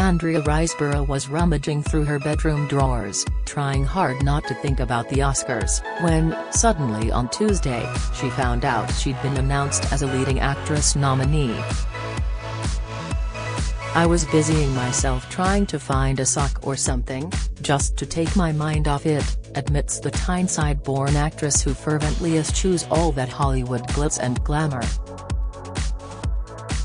Andrea Riseborough was rummaging through her bedroom drawers, trying hard not to think about the Oscars, when, suddenly on Tuesday, she found out she'd been announced as a leading actress nominee. "I was busying myself trying to find a sock or something, just to take my mind off it," admits the Tyneside-born actress who fervently eschews all that Hollywood glitz and glamour.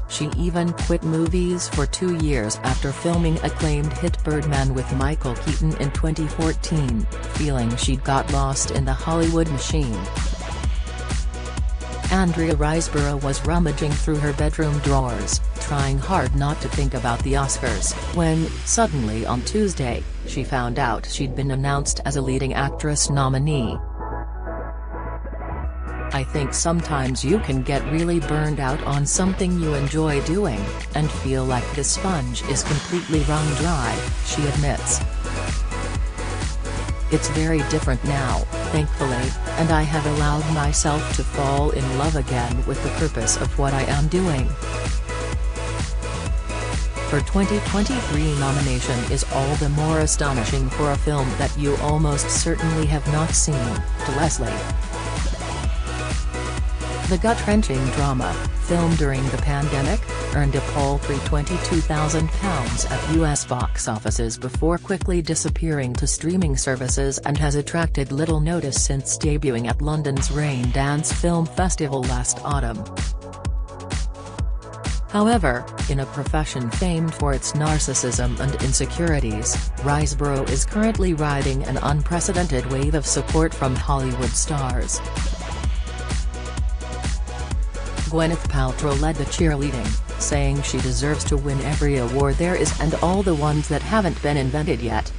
She even quit movies for 2 years after filming acclaimed hit Birdman with Michael Keaton in 2014, feeling she'd got lost in the Hollywood machine. Andrea Riseborough was rummaging through her bedroom drawers, trying hard not to think about the Oscars, when, suddenly on Tuesday, she found out she'd been announced as a leading actress nominee. "I think sometimes you can get really burned out on something you enjoy doing, and feel like the sponge is completely wrung dry," she admits. "It's very different now, thankfully, and I have allowed myself to fall in love again with the purpose of what I am doing." Her 2023 nomination is all the more astonishing for a film that you almost certainly have not seen, to Leslie. The gut-wrenching drama, filmed during the pandemic, earned a paltry £22,000 at US box offices before quickly disappearing to streaming services, and has attracted little notice since debuting at London's Rain Dance Film Festival last autumn. However, in a profession famed for its narcissism and insecurities, Riseborough is currently riding an unprecedented wave of support from Hollywood stars. Gwyneth Paltrow led the cheerleading, saying she deserves to win every award there is and all the ones that haven't been invented yet.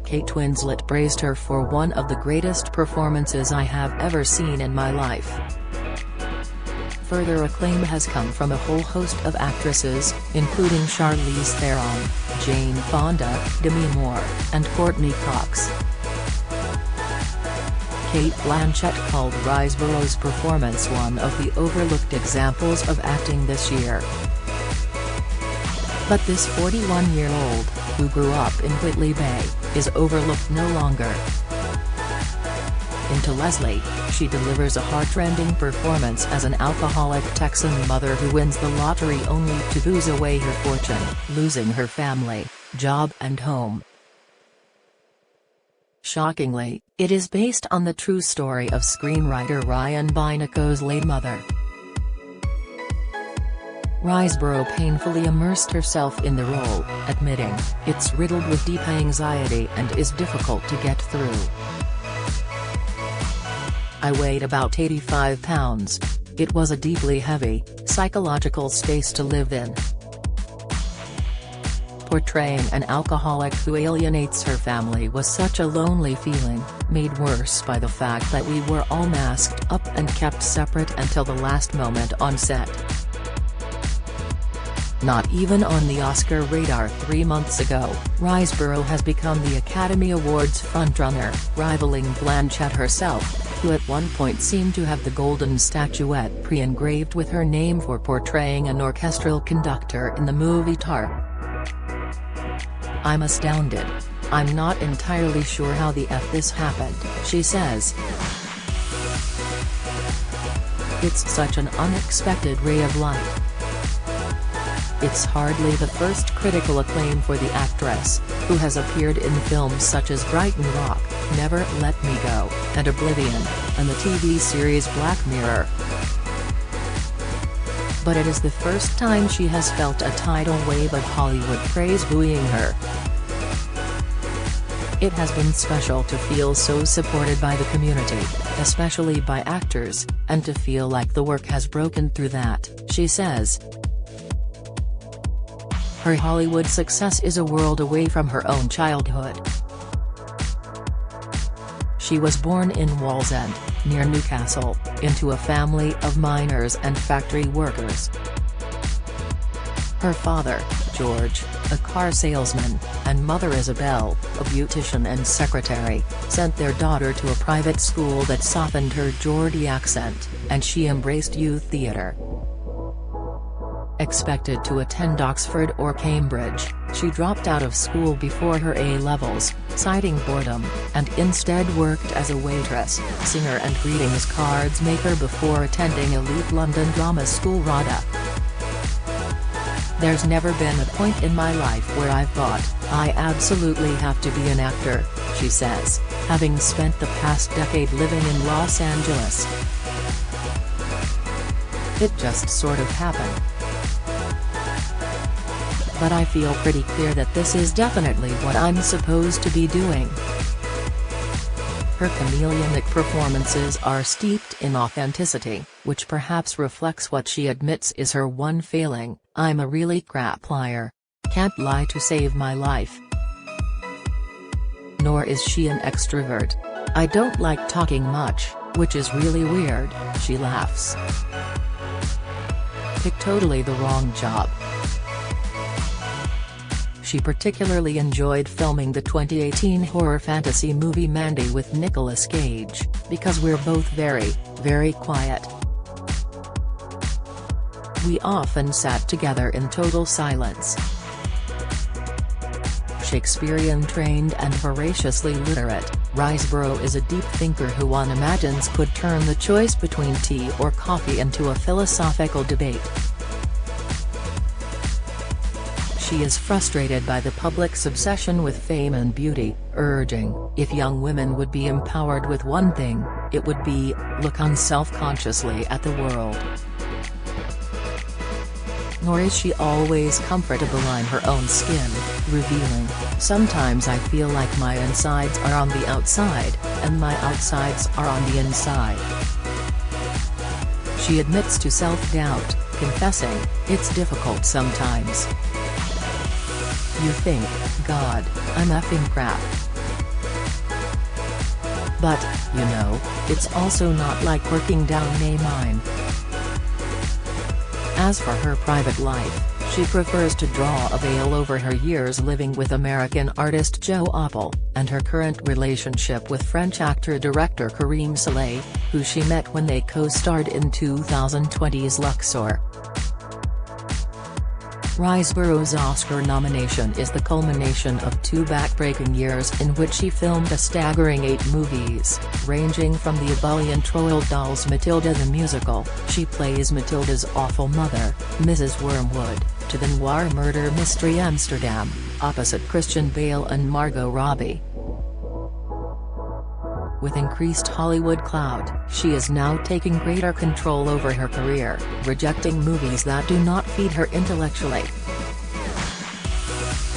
Kate Winslet praised her for "one of the greatest performances I have ever seen in my life." Further acclaim has come from a whole host of actresses, including Charlize Theron, Jane Fonda, Demi Moore, and Courtney Cox. Cate Blanchett called Riseborough's performance one of the overlooked examples of acting this year. But this 41-year-old, who grew up in Whitley Bay, is overlooked no longer. Into Leslie, she delivers a heartrending performance as an alcoholic Texan mother who wins the lottery only to booze away her fortune, losing her family, job and home. Shockingly, it is based on the true story of screenwriter Ryan Binoco's late mother. Riseborough painfully immersed herself in the role, admitting, "It's riddled with deep anxiety and is difficult to get through. I weighed about 85 pounds. It was a deeply heavy, psychological space to live in." Portraying an alcoholic who alienates her family was such a lonely feeling, made worse by the fact that we were all masked up and kept separate until the last moment on set. Not even on the Oscar radar 3 months ago, Riseborough has become the Academy Awards frontrunner, rivaling Blanchett herself, who at one point seemed to have the golden statuette pre-engraved with her name for portraying an orchestral conductor in the movie Tar. "I'm astounded. I'm not entirely sure how the F this happened," she says. "It's such an unexpected ray of light." It's hardly the first critical acclaim for the actress, who has appeared in films such as Brighton Rock, Never Let Me Go, and Oblivion, and the TV series Black Mirror. But it is the first time she has felt a tidal wave of Hollywood praise buoying her. "It has been special to feel so supported by the community, especially by actors, and to feel like the work has broken through that," she says. Her Hollywood success is a world away from her own childhood. She was born in Wallsend, near Newcastle, into a family of miners and factory workers. Her father, George, a car salesman, and mother Isabel, a beautician and secretary, sent their daughter to a private school that softened her Geordie accent, and she embraced youth theatre. Expected to attend Oxford or Cambridge, she dropped out of school before her A-levels, citing boredom, and instead worked as a waitress, singer and greetings cards maker before attending elite London drama school RADA. "There's never been a point in my life where I've thought, I absolutely have to be an actor," she says, having spent the past decade living in Los Angeles. "It just sort of happened. But I feel pretty clear that this is definitely what I'm supposed to be doing." Her chameleonic performances are steeped in authenticity, which perhaps reflects what she admits is her one failing: "I'm a really crap liar. Can't lie to save my life." Nor is she an extrovert. "I don't like talking much, which is really weird," she laughs. Pick totally the wrong job. She particularly enjoyed filming the 2018 horror fantasy movie Mandy with Nicolas Cage, because we're both very, very quiet. We often sat together in total silence. Shakespearean-trained and voraciously literate, Riseborough is a deep thinker who one imagines could turn the choice between tea or coffee into a philosophical debate. She is frustrated by the public's obsession with fame and beauty, urging, if young women would be empowered with one thing, it would be, look unself-consciously at the world. Nor is she always comfortable in her own skin, revealing, "Sometimes I feel like my insides are on the outside, and my outsides are on the inside." She admits to self-doubt, confessing, "It's difficult sometimes. You think, God, I'm effing crap. But, you know, it's also not like working down a mine." As for her private life, she prefers to draw a veil over her years living with American artist Joe Opel, and her current relationship with French actor-director Karim Saleh, who she met when they co-starred in 2020's Luxor. Riseborough's Oscar nomination is the culmination of two backbreaking years in which she filmed a staggering 8 movies, ranging from the ebullient Roald Dahl's Matilda the musical, she plays Matilda's awful mother, Mrs. Wormwood, to the noir murder mystery Amsterdam, opposite Christian Bale and Margot Robbie. With increased Hollywood clout, she is now taking greater control over her career, rejecting movies that do not feed her intellectually.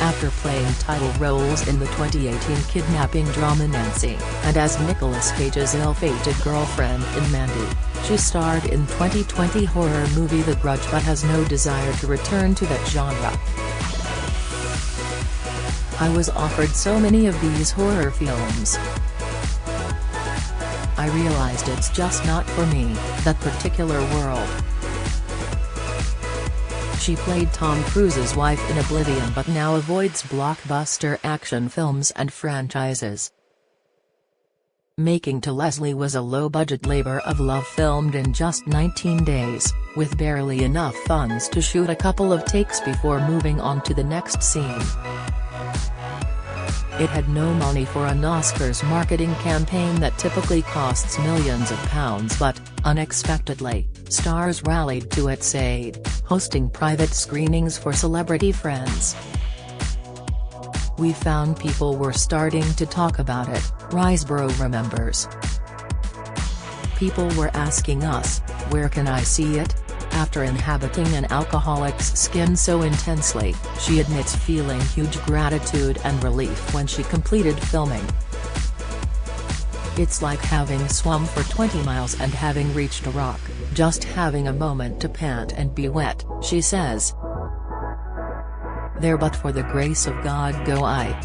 After playing title roles in the 2018 kidnapping drama Nancy, and as Nicolas Cage's ill-fated girlfriend in Mandy, she starred in 2020 horror movie The Grudge but has no desire to return to that genre. "I was offered so many of these horror films. I realized it's just not for me, that particular world." She played Tom Cruise's wife in Oblivion but now avoids blockbuster action films and franchises. Making to Leslie was a low-budget labor of love filmed in just 19 days, with barely enough funds to shoot a couple of takes before moving on to the next scene. It had no money for an Oscars marketing campaign that typically costs millions of pounds but, unexpectedly, stars rallied to its aid, hosting private screenings for celebrity friends. "We found people were starting to talk about it," Riseborough remembers. "People were asking us, where can I see it?" After inhabiting an alcoholic's skin so intensely, she admits feeling huge gratitude and relief when she completed filming. "It's like having swum for 20 miles and having reached a rock, just having a moment to pant and be wet," she says. "There but for the grace of God go I."